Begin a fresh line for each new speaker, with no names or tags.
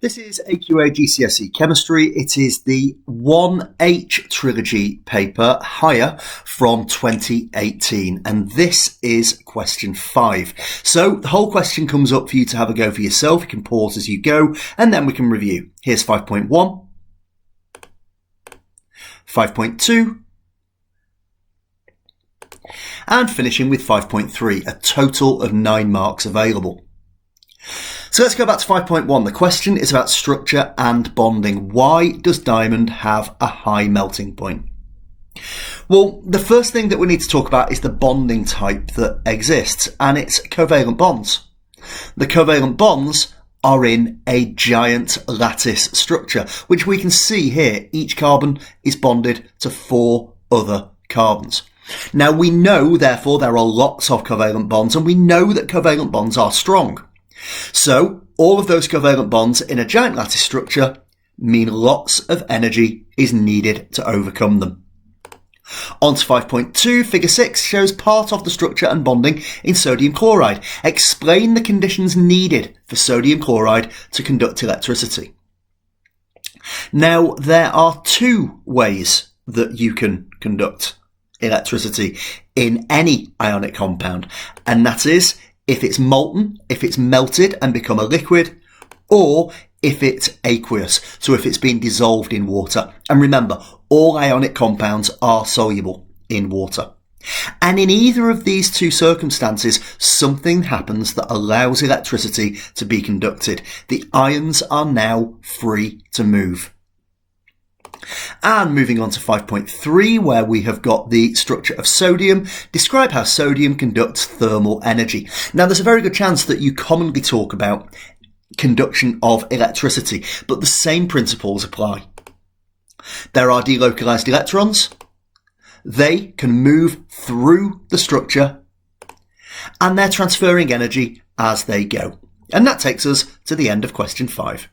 This is AQA GCSE Chemistry. It is the 1H trilogy paper higher from 2018, and this is question 5. So the whole question comes up for you to have a go for yourself. You can pause as you go, and then we can review. Here's 5.1, 5.2, and finishing with 5.3, a total of 9 marks available. So let's go back to 5.1. The question is about structure and bonding. Why does diamond have a high melting point? Well, the first thing that we need to talk about is the bonding type that exists, and it's covalent bonds. The covalent bonds are in a giant lattice structure, which we can see here. Each carbon is bonded to 4 other carbons. Now we know, therefore, there are lots of covalent bonds, and we know that covalent bonds are strong. So all of those covalent bonds in a giant lattice structure mean lots of energy is needed to overcome them. On to 5.2, figure 6 shows part of the structure and bonding in sodium chloride. Explain the conditions needed for sodium chloride to conduct electricity. Now, there are 2 ways that you can conduct electricity in any ionic compound, and that is if it's molten, if it's melted and become a liquid, or if it's aqueous, so if it's been dissolved in water. And remember, all ionic compounds are soluble in water. And in either of these 2 circumstances, something happens that allows electricity to be conducted. The ions are now free to move. And moving on to 5.3, where we have got the structure of sodium, describe how sodium conducts thermal energy. Now, there's a very good chance that you commonly talk about conduction of electricity, but the same principles apply. There are delocalized electrons. They can move through the structure, and they're transferring energy as they go. And that takes us to the end of question 5.